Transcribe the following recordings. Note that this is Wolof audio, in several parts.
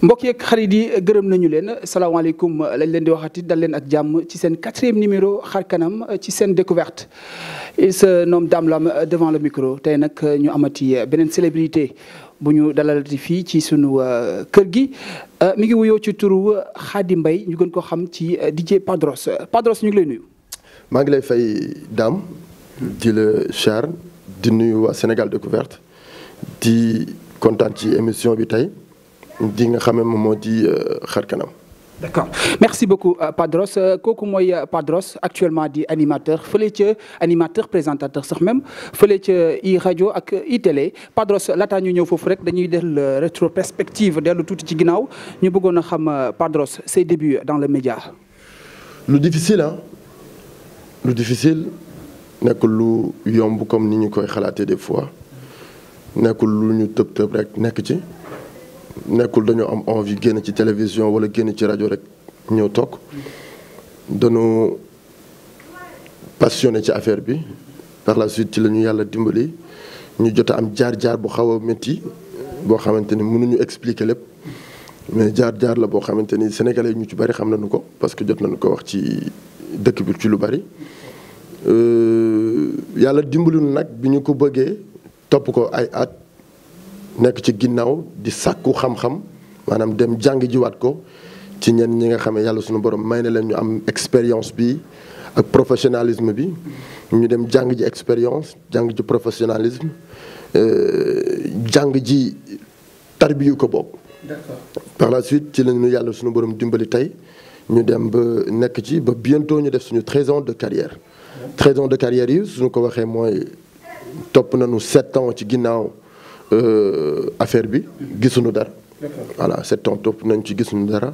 mbokk yeeg xarit yi gërëm nañu leen salaamaaleykum lañ leen di waxati dal leen ak jàmm ci seen 4e numéro xar kanam ci seen découverte il se nomme Dame Lam devant le micro tey nag ñu amati beneen célébrité bu ñu dalalati fii ci sunu kër gi mi ngi wuyoo ci turu Khady Mbaye ñu gën ko xam ci DJ Padros Padros ñu ngi lay nuyu. maa ngi lay fay Dame di la char di nuyu waa Sénégal découverte di kontaan ci émission bi tey. di nga xamee moom moo di xar kanam. d'accord merci beaucoup Padros kooku mooy Padros actuellement di animateur fële ca animateur présentateur sax même fële ca i rajo ak i télé Padros laataa ñu ñëw foofu rek dañuy del rétrospective dellu tuuti ci ginnaaw ñu bëggoon a xam Padros ses débuts dans le média. lu difficile lu difficile nekkul lu yomb comme ni ñu koy xalaatee des fois nekkul lu ñu tëb rek nekk ci. nekkul dañoo am envie génn ci télévision wala génn ci rajo rek ñëw toog dañoo passionné ci affaire bi par la suite ci la ñu yàlla dimbali ñu jot a am jaar-jaar bu xaw a métti boo xamante ni mënuñu expliquer lépp mais jaar-jaar la boo xamante ni sénégalais ñu ci bari xam nañu ko parce que jot nañu ko wax ci dëkk bi ci lu bari yàlla dimbali nag bi ñu ko bëggee topp ko ay at. nekk ci ginnaaw di sàkku xam-xam maanaam dem jàng jiwaat ko ci ñenn ñi nga xam ne yàlla suñu borom may na leen ñu am expérience bi ak professionnalisme bi ñu dem jàng ji expérience jàng ji professionnalisme jàng ji tarbiyu ko bokk. D'accord. Par la suite ci lañu yàlla suñu borom dimbali tey ñu dem ba nekk ci ba bientôt ñu def suñu 13 ans de carrière. 13 ans de carrière yi suñu ko waxee mooy topp nañu 7 ans ci ginnaaw. affaire bi gisuñu dara. voilà 7 ans topp nañ ci gisuñu dara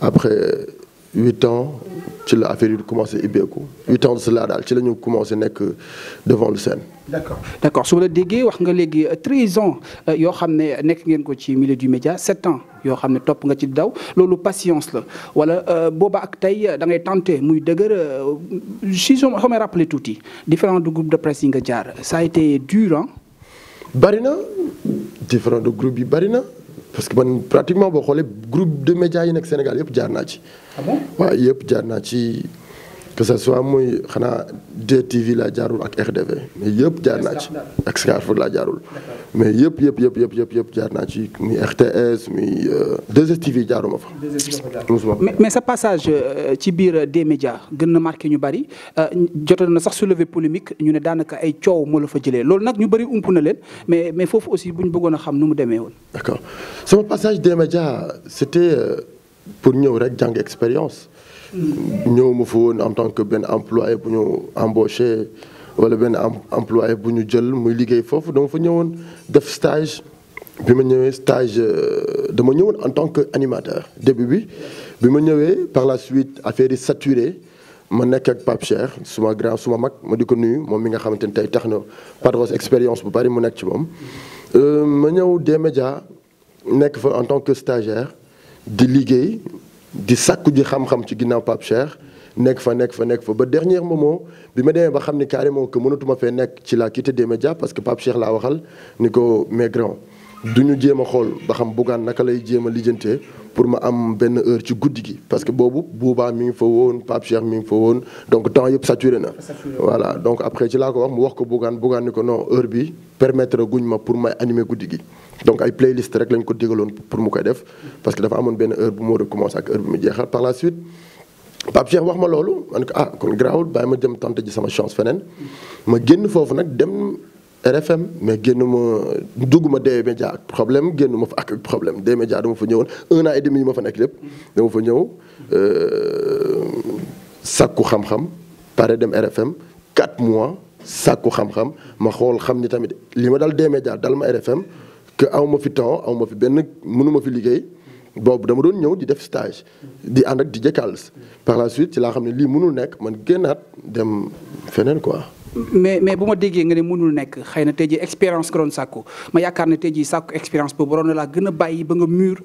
après 8 ans ci la affaire yi commencé ibbeeku 8 ans de cela daal ci la ñu commencé nekk devant le scène. d'accord su ma la déggee wax nga léegi 13 ans yoo xam ne nekk ngeen ko ci milieu du média 7 ans yoo xam ne topp nga ci daw loolu patience la wala booba ak tey da ngay tenté muy dëgër si soo may rappelé tuuti différents de groupe de presse yi nga jaar ça a été dur. bari na différent de groupe yi bari na parce que man pratiquement boo xoolee groupe de médias yi nekk Sénégal yëpp jaar naa ci. ah bon waaw yëpp jaar naa ci que ça soit muy xanaa DTV laa jaarul ak RDV mais yëpp jaar naa ci. ak Scar foog laa jaarul. mais yëpp jaar naa ci muy RTS muy 2STV jaaruma fa. mais sa passage ci biir des médias gën na marqué ñu bari jotoon na sax soulever polémique ñu ne daanaka ay coow moo la fa jëlee loolu nag ñu bari ump na leen mais foofu aussi bu ñu bëggoon a xam nu mu demee woon. d'accord sama passage des médias c'était pour ñëw rek jàng expérience. ñëw ma fa woon en tant que benn employé bu ñu embauché wala benn employé bu ñu jël muy liggéey foofu dama fa ñëwoon def stage bi ma ñëwee stage dama ñëwoon en tant que animateur début bi ma ñëwee par la suite affaire yi saturé ma nekk ak Pape Cheikh suma mag ma di ko nuyu moom mi nga xamante ni tey tax na Padros expérience bu bari mu nekk ci moom ma ñëw des médias nekk fa en tant que stagiaire di liggéey di sàkku ji xam-xam ci ginnaaw Pape Cheikh nekk fa ba dernier moment bi ma demee ba xam ni carrément que mënatuma fee nekk ci la quitté des médias parce que Pape Cheikh laa waxal ni ko mes grands du ñu jéem a xool ba xam Bougane naka lay jéem a lijjantee pour ma am benn heure ci guddi gi parce que boobu Bouba mi ngi fa woon Pape Cheikh mi ngi fa woon donc temps yëpp saturé na. voilà donc après ci laa ko wax mu wax ko Bougane ni ko non heure bi permettre guñ ma pour may animer guddi gi. donc ay playlist rek lañ ko digaloon pour mu koy def parce que dafa amoon benn heure bu mu war a commencer ak heure bi mu jeexal par la suite Pape Cheikh wax ma loolu man ko kon garaawul bàyyi ma dem tenter ji sama chance feneen ma génn foofu nag dem RFM mais dugg ma des médias ak problème génn ma fa ak problème des médias dama fa ñëwoon 1 an et demi yi ma fa nekk lépp dama fa ñëw sàkku xam-xam pare dem RFM 4 mois sàkku xam-xam ma xool xam ni tamit li ma dal des médias dal ma RFM que aw ma fi temps aw ma fi benn mënuma fi liggéey boobu dama doon ñëw di def stage di ànd ak DJ Kals par la suite ci laa xam ne lii mënul nekk man génnaat dem feneen quoi. mais bu ma déggee nga ne mënul nekk xëy na tey jii expérience nga doon sàkku ma yaakaar ne tey jii sàkku expérience boobu waroon na laa gën a bàyyi ba nga mûr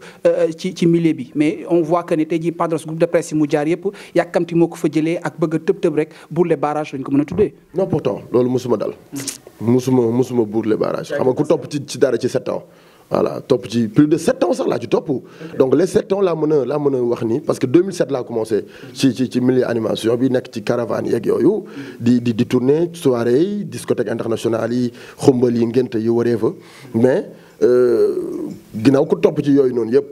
ci milieu bi mais on voit que ne tey jii Padros groupe de presse yi mu jaar yëpp yàkkamti moo ko fa jëlee ak bëgg a tëb rek bourler barrage lañ ko mën a tuddee. non pourtant loolu mosuma dal. musuma bourler barrage xam nga ku topp ci dara ci 7 ans voilà topp ci plus de 7 ans sax laa ci topp. donc les 7 ans laa mën a wax ni parce que 2007 laa commencé ci milieu animation bi nekk ci caravane yeeg yooyu. di tourner soirée yi discothèque internationale yi xumbal yi ngénte yi waree fa mais. ginnaaw ko topp ci yooyu noonu yëpp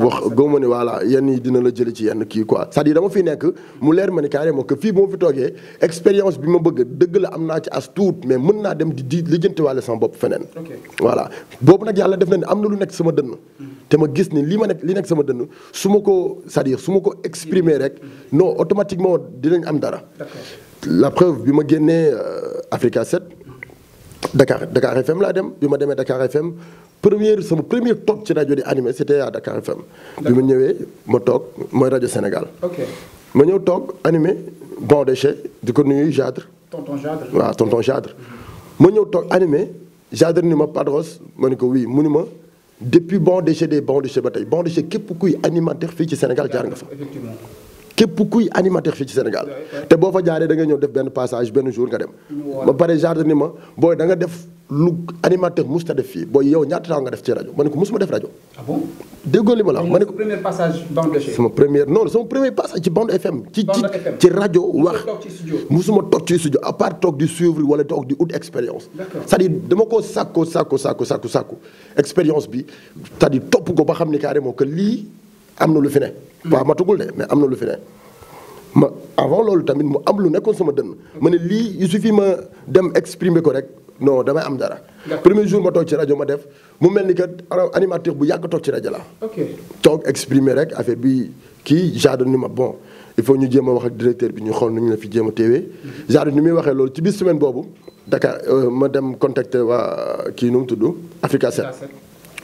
wax góoma ne voilà yenn yi dina la jële ci yenn kii quoi c'est-à-dire dama fi nekk mu leer ma ni carrément que fii bu ma fi toogee expérience bi ma bëgg dëgg la am naa ci as tuut mais mën naa dem di lijjantiwaale sama bopp feneen voilà boobu nag yàlla def na ne am na lu nekk sama dënn te ma gis ni li nekk sama dënn su ma ko c'est-à-dire su ma ko exprimer rek non automatiquement dinañ am dara la preuve bi ma génnee Africa 7 Dakar FM laa dem bi ma demee Dakar FM sama premier toog ci rajo di animé c'était à Dakar FM. bi ma ñëwee ma toog mooy rajo Sénégal. ma ñëw toog animé Bon Déchet di ko nuyu Jadre. tonton Jadre. ma ñëw toog animé Jadre ni ma Padros ma ni ko oui mu ni ma depuis Bon Déchet ba tey Bon Déchet képp kuy animateur fii ci Sénégal jaar nga fa. képp kuy animateur fii ci Sénégal te boo fa jaaree da nga ñëw def benn passage benn jour nga dem ba pare Jadre ni ma booy da nga def lu animateur musta def fii booy yow ñaata temps nga def ci rajo ma ne ko musuma def rajo. Ah bon déggoo li ma la wax ma ne ko premier passage Bande FM sama premier passage ci Bande FM ci rajo wax musuma toog ci studio à part toog di suivre wala toog di ut expérience c'est-à-dire dama koo sàkku expérience bi c'est-à-dire topp ko ba xam ni carrément que lii am na lu fi ne waaw matugul de mais am na lu fi ne ma avant loolu tamit mu am lu nekkoon sama dënn ma ne lii il suffit ma dem exprimer ko rek non damay am dara premier jour ma toog ci rajo ma def mu mel ni que animateur bu yàgg toog ci rajo la toog exprimer rek affaire bi kii Jadre ni ma bon il faut ñu jéem a wax ak directeur bi ñu xool nu ñu la fi jéem a téewee Jadre ni muy waxee loolu ci biir semaine boobu Dakar ma dem contacter waa kii nu mu tudd Africa 7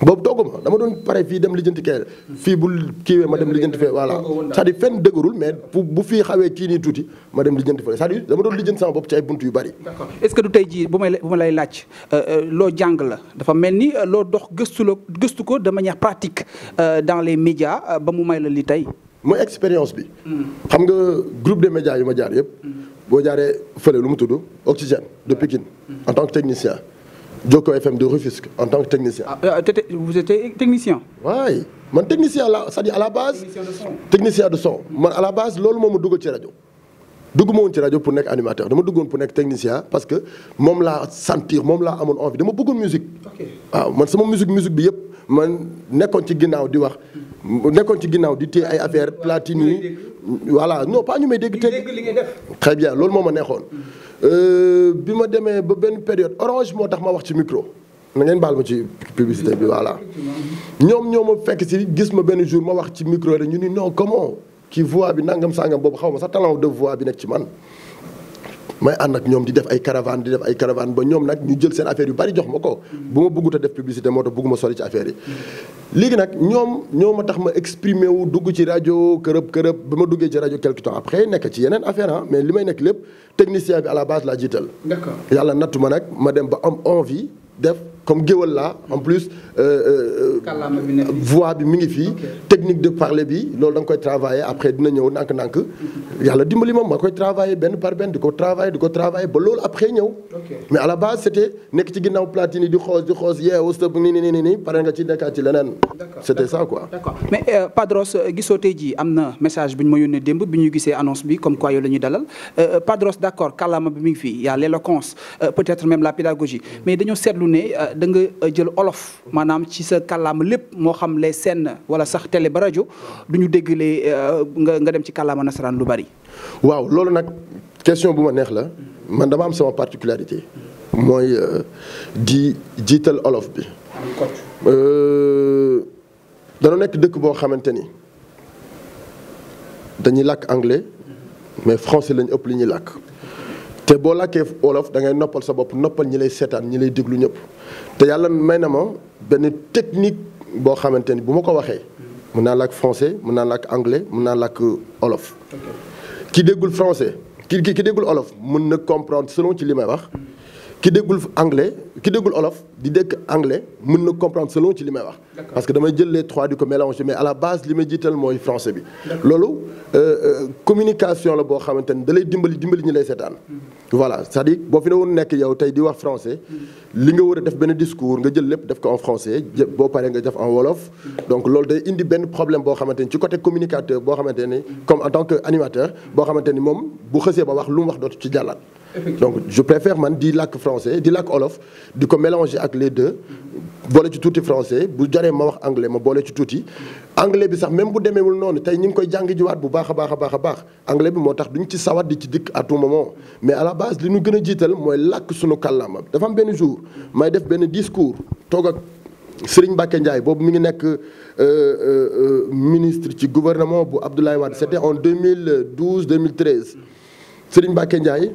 boobu tooguma dama doon pare fii dem lijjanti kee fii bul kiiwee ma dem lijjanti fee voilà c'est-à-dire fenn dëgërul mais bu fii xawee kii nii tuuti ma dem lijjanti fee c'est-à-dire dama doon lijjanti sama bopp ci ay buntu yu bari. d'accord est-ce que du tey jii bu ma lay laaj loo jàng la dafa mel ni loo dox gëstu ko de manière pratique dans les médias ba mu may la li tey. mooy expérience bi. xam nga groupe de médias yu ma jaar yëpp. boo jaaree fële lu mu tudd Oxygène de Pikine en tant que technicien. Joko FM de Rufisque en tant que technicien. Vous étiez technicien. Oui man technicien la c'est-à-dire à la base. technicien de son man à la base loolu moo ma dugal ci rajo. dugguma woon ci rajo pour nekk animateur dama duggoon pour nekk technicien parce que moom laa sentir moom laa amoon envie dama bëggoon musique. waaw man sama musique bi yëpp man nekkoon ci ginnaaw di wax. nekkoon ci ginnaaw di téye ay affaire platine yi voilà non pas ñu may dégg li ngay def. très bien loolu moo ma neexoon. bi ma demee ba benn période Orange moo tax ma wax ci micro na ngeen baal ma ci publicité bi voilà ñoom ñoo ma fekk si gis ma benn jour ma wax ci micro rek ñu ni non comment kii voix bi nangam sangam boobu xaw ma sax talent de voix bi nekk ci man may ànd ak ñoom di def ay caravane ba ñoom nag ñu jël seen affaire yu bari jox ma ko bu ma bëggut a def publicité moo tax bëgguma sori ci affaire yi léegi nag ñoo ma tax ma exprimer wu dugg ci rajo kërëb ba ma duggee ci rajo quelque temps après nekk ci yeneen affaire mais li may nekk lépp technicien bi à la base laa jiital. D'accord. Yàlla nattu ma nag ma dem ba am envie def comme géwël laa en plus. voix bi mi ngi fii. technique de parler bi loolu da nga koy travailler après dina ñëw nànk-nànk. yàlla dimbali ma koy travailler benn par benn di ko travailler ba loolu après ñëw. mais à la base c'était nekk ci ginnaaw platine di xoos yeewu stop nii pare nga ci nekkaat ci leneen. c'était ça quoi. d'accord mais Padros gisoo tey jii am na message bu ñu ma yónnee démb bi ñu gisee annonce bi comme quoi yow la ñuy dalal Padros d'accord kàllaama bi mi ngi fii y a l'éloquence peut-être même la pédagogie mais dañoo seetlu ne da nga jël olof maanaam ci sa kàllaama lépp moo xam les scènes wala sax télé ba rajo du ñu dégg nga dem ci kàllaama nasaraan lu bari. waaw loolu nag question bu ma neex la man dama am sama particularité mooy di jiital olof bi. danoo nekk dëkk boo xamante ni dañuy làkk anglais mais français lañu ëpp li ñuy làkk. te boo làkkee wolof da ngay noppal sa bopp noppal ñi lay seetaan ñi lay déglu ñëpp te yàlla may na ma benn technique boo xamante ni bu ma ko waxee mën naa làkk français mën naa làkk anglais mën naa làkk olof. ki déggul français ki déggul olof mën na comprendre selon ci li may wax ki déggul anglais ki déggul olof di dégg anglais mën na comprendre selon ci li may wax. parce que damay jël les trois di ko mélanger mais à la base li may jiital mooy français bi. loolu communication la boo xamante ni da lay dimbali ñi lay seetaan. voilà c'est-à-dire boo fi ne woon nekk yow tey di wax français li nga war a def benn discours nga jël lépp def ko en français boo paree nga def en wolof. donc loolu day indi benn problème boo xamante ni ci côté communicateur boo xamante ni comme en tant que animateur boo xamante ni moom bu xësee ba wax lu mu wax dootu ci jàllaat. donc je préfère man di làkk français di làkk olof di ko mélanger ak les deux boole ci tuuti français bu jaree ma wax anglais ma boole ci tuuti. anglais bi sax même bu demeewul noonu tey ñu ngi koy jàng jiwaat bu baax a baax anglais bi moo tax duñ ci sawat di ci dikk à tout moment mais à la base li ñu gën a jiital mooy làkk sunu kàllaama dafa am benn jour may def benn discours toog ak Serigne Mbacké Ndiaye boobu mi ngi nekk ministre ci gouvernement bu Abdoulaye Wade c'était en 2012 2013 Serigne Mbacké Ndiaye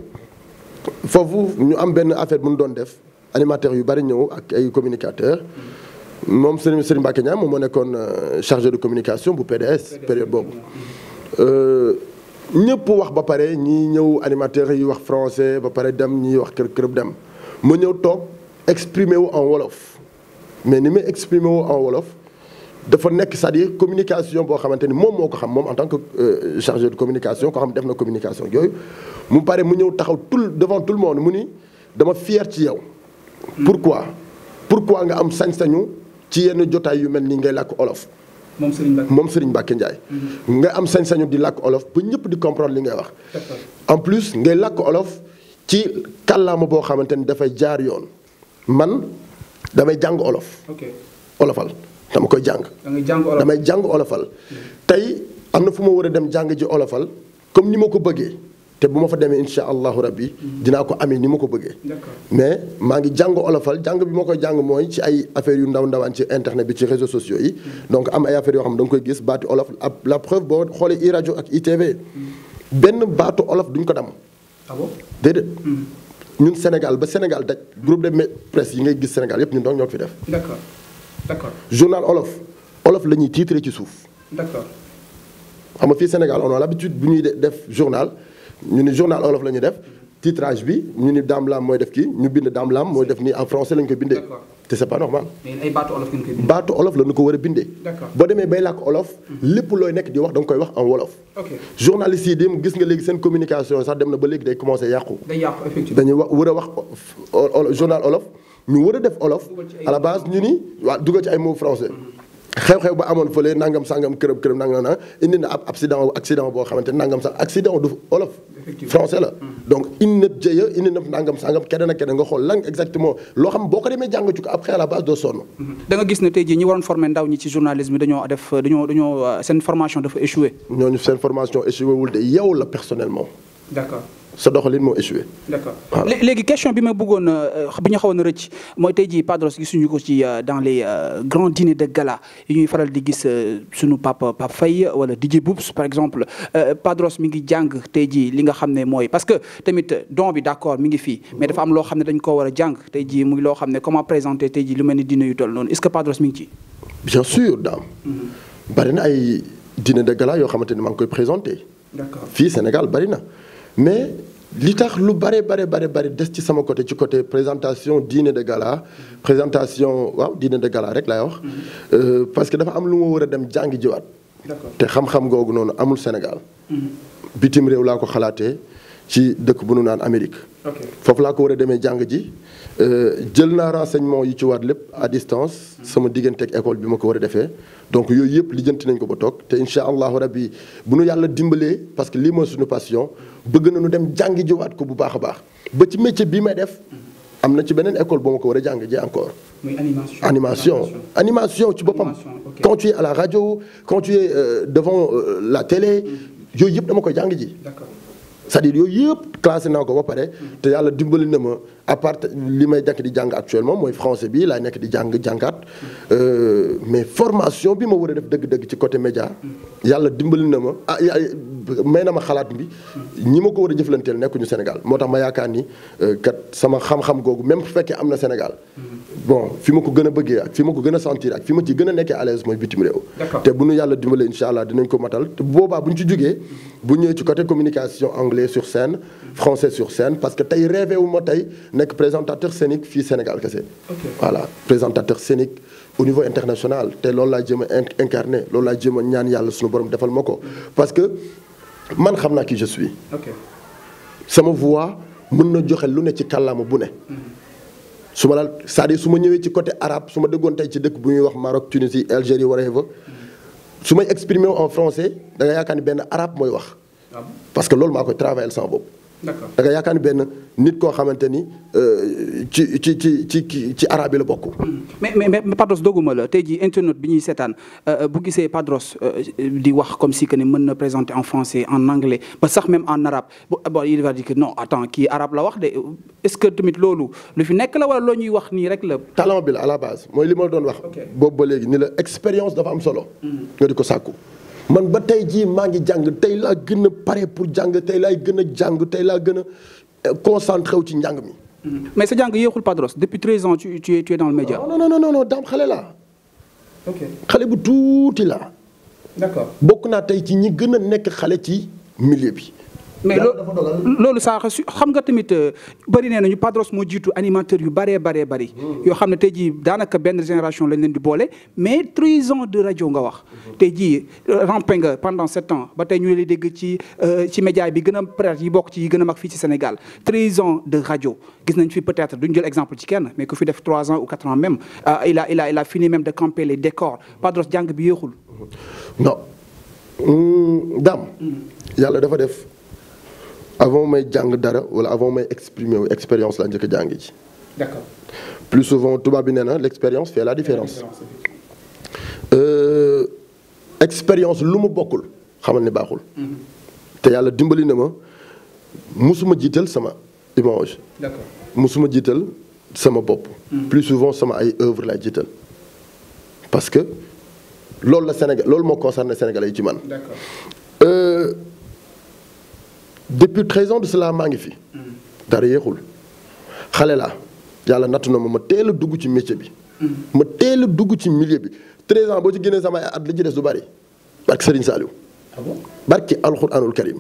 foofu ñu am benn affaire bu ñu doon def animateurs yu bari ñëw ak ay communicateurs moom Serigne Mbacké Ndiaye moom moo nekkoon chargé de communication bu PDS période boobu ñëpp wax ba pare ñi ñëw animateurs yi wax français ba pare dem ñi wax kër dem ma ñëw toog exprimer wu en wolof mais ni may exprimer wu en wolof dafa nekk c'est-à-dire communication boo xamante ni moom moo ko xam moom en tant que chargé de communication ko xam def na communication yooyu mu pare mu ñëw taxaw devant tout le monde mu ni dama fier ci yow. pourquoi nga am sañ-sañu ci yenn jotaay yu mel nii ngay làkk olof. moom Serigne Mbacké Ndiaye. nga am sañ-sañu di làkk olof ba ñëpp di comprendre li ngay wax. en plus ngay làkk olof ci kàllaama boo xamante ni dafay jaar yoon man damay jàng olof. olofal. dama koy jàng. damay jàng olofal. tey am na fu ma war a dem jàng ji olofal comme ni ma ko bëggee te bu ma fa demee incha allahu rabbi dinaa ko amee ni ma ko bëggee. mais maa ngi jàng olofal jàng bi ma koy jàng mooy ci ay affaires yu ndawaan ci internet bi ci réseaux sociaux yi. donc am ay affaires yoo xam ne da nga koy gis baatu olof la preuve boo xoolee i rajo ak ITV benn baatu olof duñ ko dam. ah bon déedéet. ñun Sénégal ba Sénégal daj groupe de presse yi ngay gis Sénégal yëpp ñun donc ñoo ko fi def. D'accord. journal olof la ñuy titré ci suuf. D'accord. xam nga fii Sénégal on a l'habitude bu ñuy def journal ñu ni journal olof la ñuy def titrage bi ñu ni Dame Lam mooy def kii ñu bind Dame Lam mooy def nii en français la ñu koy bindee. D'accord. te c'est pas normal. mais ay baatu olof ngeen koy bindee. baatu olof la ñu ko war a bindee. D'accord. boo demee bay làkk olof. lépp looy nekk di wax da nga koy wax en wolof. ok journalistes yi dem gis nga léegi seen communication sax dem na ba léegi day commencé yàqu. day yàqu effectivement. dañuy war a wax journal olof ñu war a def olof à la base ñu ni waa dugal ci ay mots français. xew-xew ba amoon fële nangam sangam kërëb nangam na indi na ab accident boo xamante nangam sax accident du olof. français la. donc indi na jëya indi na nangam sangam keneen ak keneen nga xool lan exactement loo xam boo ko demee jàng ci ko après à la base doo sonn. da nga gis ne tey jii ñi waroon former ndaw ñi ci journalisme dañoo seen formation dafa échoué. ñooñu seen formation échoué wul de yow la personnellement. d'accord. sa doxalin moo échoué. d'accord léegi question bi ma bëggoon bi ñu xawoon a rëcc mooy tey jii Padros gisuñu ko ci dans les grands dîners de gala yi ñuy faral di gis suñu Pape Faye wala DJ Boubs par exemple Padros mi ngi jàng tey jii li nga xam ne mooy parce que tamit don bi d'accord mi ngi fii mais dafa am loo xam ne dañ koo war a jàng tey jii muy loo xam ne comment présenter tey jii lu mel ni dîner yu toll noonu est-ce que Padros mi ngi ci. bien sûr Dame. bari na ay dîner de gala yoo xamante ne maa ngi koy présenter. d'accord fii Sénégal bari na. mais li tax lu bari des ci sama côté ci côté présentation dîner de gala présentation waaw dîner de gala rek laay wax parce que dafa am lu ma war a dem jàngi jiwaat. d'accord te xam-xam googu noonu amul Sénégal. bitim réew laa ko xalaatee ci dëkk bu nu naan Amérique. foofu laa ko war a demee jàng ji jël naa renseignement yi ci waat lépp à distance sama digganteeg école bi ma ko war a defee donc yooyu yëpp lijjanti nañ ko ba toog te incha allahu rabbi bu nu yàlla dimbalee parce que lii mooy suñu passion bëgg nañu dem jàngi jiwaat ko bu baax a baax ba ci métier bii may def am na ci beneen école boo ma ko war a jàng ji encore. muy animation ci boppam. quand tu es à la radio quand tu es devant la télé yooyu yëpp dama koy jàng ji. d'accord. c'est-à-dire yooyu yëpp classé naa ko ba pare te yàlla dimbali na ma à part li may nekk di jàng actuellement mooy français bi laay nekk di jàngaat mais formation bi ma war a def dëgg-dëgg ci côté média yàlla dimbali na ma may na ma xalaat bi ñi ma ko war a jëflanteel nekkuñu Sénégal moo tax ma yaakaar ni kat sama xam-xam googu même bu fekkee am na Sénégal bon fi ma ko gën a bëggee ak fi ma ko gën a sentir ak fi ma ci gën a nekkee à l'aise mooy bitim réew. te bu ñu yàlla dimbalee incha allah dinañ ko matal te boobaa bu ñu ci jógee bu ñëwee ci côté communication anglais sur scène français sur scène parce que tey rêvé wu ma tey nekk présentateur scénique fii Sénégal kese. voilà présentateur scénique au niveau international te loolu laa jëm a incarné loolu laa jëm a ñaan yàlla suñu borom defal ma ko parce que man xam naa qui je suis. sama voix mën na joxe lu ne ci kàllaama bu ne. su ma la c'est-à-dire su ma ñëwee ci côté arabe su ma déggoon tey ci dëkk bu ñuy wax Maroc Tunisie Algérie whatever su may exprimer en français da nga yaakaar ni benn arabe mooy wax. parce que loolu maa koy travailler sama bopp. d'accord da nga yaakaar ni benn nit koo xamante ni ci arabe yi la bokk. mais Padros dogguma la tey jii internet bi ñuy seetaan bu gisee Padros di wax comme si que ni mën na présenter en français en anglais ba sax même en arabe bon il va dire que non attends kii arabe la wax de est-ce que tamit loolu lu fi nekk la wala loo ñuy wax nii rek la. talent bi la à la base mooy li ma doon wax. boobu ba léegi ni la expérience dafa am solo. nga di ko sàkku. man ba tey jii maa ngi jàng tey laa gën a pare pour jàng tey laay gën a jàng tey laa gën a concentré wu ci njàng mi. mais sa jàng yéexul Padros depuis 13 ans tu es dans le média. non daam xale laa. xale bu tuuti laa. d'accord bokk naa tey ci ñi gën a nekk xale ci milieu bi. mais loolu saa xam nga tamit bëri nee nañu Padros moo jiitu animateur yu bëree bëri. yoo xam ne tey jii daanaka benn génération lañ leen di boole mais 13 ans de rajo nga wax. tey jii rampé nga pendant 7 ans ba tey ñu lay dégg ci média bi gën a peut-être yi bokk ci yi gën a mag fii ci Sénégal 13 ans de rajo gis nañ fi peut-être duñ jël exemple ci kenn mais ku fi def 3 ans ou 4 ans même il a fini même de camper les décors Padros jàng bi yéexul. non Dame. yàlla dafa def. avant may jàng dara wala avant may exprimer expérience laa njëkk a jàng ji. d'accord. plus souvent tubaab bi nee na l'expérience fait la différence. expérience lu mu bokkul xamal ne baaxul. te yàlla dimbali na ma musuma jiital sama image. d'accord. musuma jiital sama bopp. plus souvent sama ay œuvre laay jiital. parce que loolu la Sénégal loolu moo concerné Sénégalais yi ci man. d'accord. depuis 13 ans de cela maa ngi fi. dara yéexul xale laa yàlla nattu na ma teel a dugg ci métier bi. ma teel a dugg ci milieu bi 13 ans boo ci génnee samay at li ci des du bari. barki Serigne Saliou. ah bon barki alxuraanul karim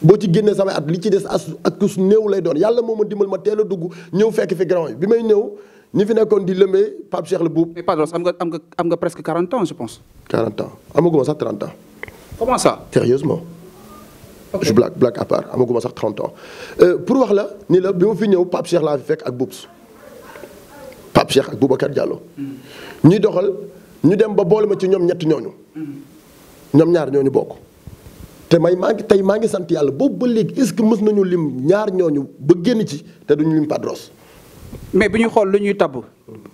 boo ci génnee samay at li ci des ak kus néew lay doon yàlla moo ma dimbal ma teel a dugg ñëw fekk fi grand yi bi may ñëw ñi fi nekkoon di lëmbee Pape Cheikh la buub. mais Padros am nga presque 40 ans je pense. 40 ans amaguma sax 30 ans. comment ça. sérieusement. je blague à part amaguma sax 30 ans pour wax la ni la bi ma fi ñëw Pape Cheikh laa fi fekk ak Boubs Pape Cheikh ak Boubacar Diallo. ñuy doxal ñu dem ba boole ma ci ñoom ñett ñooñu. ñoom ñaar ñooñu bokk. te maa ngi sant yàlla boobu ba léegi est-ce que mës nañu lim ñaar ñooñu ba génn ci te duñu lim Padros. mais bu ñu xool lu ñuy tabb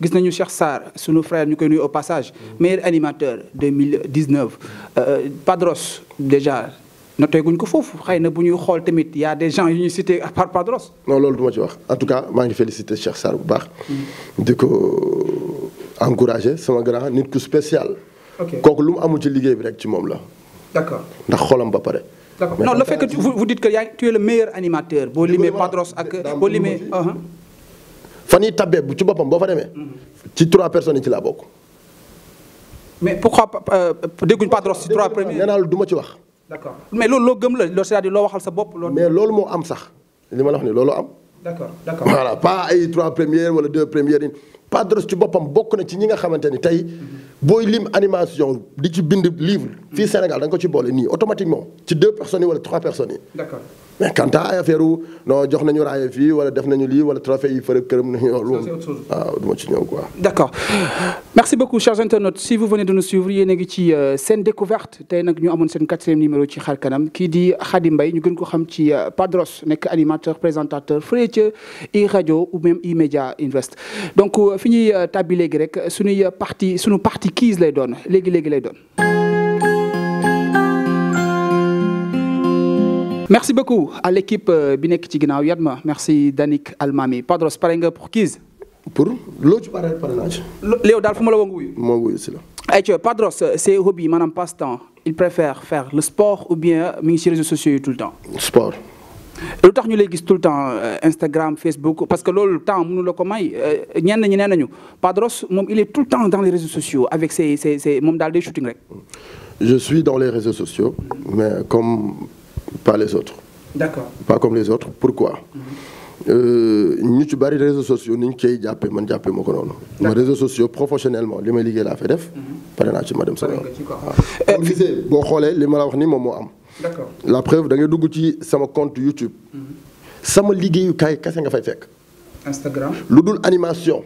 gis nañu Cheikh Sarr sunu frère ñu koy nuyu au passage meilleur animateur 2019 Padros déjà. noté guñ ko foofu xëy na bu ñuy xool tamit y a des gens yu ñuy cité à part Padros. non loolu du ma ci wax en tout cas maa ngi félicité Cheikh Sarr bu baax. di ko encouragé sama grand nit ku spécial. kooku lu mu amul ci liggéey bi rek ci moom la. d'accord ndax xolam ba pare. d'accord non le fait que vous dites que tu es le meilleur animateur boo limee Padros ak boo limee. fan yii tabbee bu ci boppam boo fa demee. ci 3 personnes yi ci laa bokk. mais pourquoi dégguñ Padros ci 3 premiers. nee naa la du ma ci wax. d'accord mais loolu loo gëm la loolu c'est-à-dire loo waxal sa bopp. mais loolu moo am sax li ma la wax ni loolu am. d'accord. voilà pas ay 3 premières wala 2 premières yi Padros ci boppam bokk na ci ñi nga xamante ni tey booy lim animation di ci bind livre fii Sénégal da nga ko ci boole nii automatiquement ci 2 personnes yi wala 3 personnes yi. d'accord. mais quant à ay affaire non jox nañu raaye fii wala def nañu lii wala trophée yi fërëb këram nañu loolu. waaw du ma ci ñëw quoi. d'accord merci beaucoup chers internautes si vous venez de nous suivre yéen a ngi ci seen découverte tey nag ñu amoon seen 4e numéro ci xar kanam kii di Khady Mbaye ñu gën ko xam ci Padros nekk animateur présentateur fële ca iRadio ou même iMedia Invest donc fi ñuy tàbbi léegi rek sunu partie quiz lay doon léegi lay doon. merci beaucoup à l'équipe bi nekk ci ginnaaw Yatma merci Danik Almami Padros pare nga pour quiz. pour loo ci pare naa ci. Léo daal fu ma la woo nga wuyu. moo wuyu si la. ayca Padros c'est hobby maanaam passe-temps il préfère faire le sport ou bien mi ngi ci réseaux sociaux yi tout le temps. sport. lu tax ñu lay gis tout le temps Instagram Facebook parce que loolu temps mënu la ko may ñenn ñi nee nañu Padros moom il est tout le temps dans les réseaux sociaux avec ses moom daal day shooting rek. je suis dans les réseaux sociaux mais comme pas les autres. d'accord pas comme les autres pourquoi. ñu ci bari réseaux sociaux ni ñu koy jàppee man jàppee ma ko noonu. ma réseaux sociaux professionnellement li may liggéey laa fay def. pare naa ci ma dem sama yoon. waaw gisee boo xoolee li ma la wax ni moom moo am. d'accord la preuve da ngay dugg ci sama compte YouTube. sama liggéeyukaay kese nga fay fekk. Instagram. lu dul animation.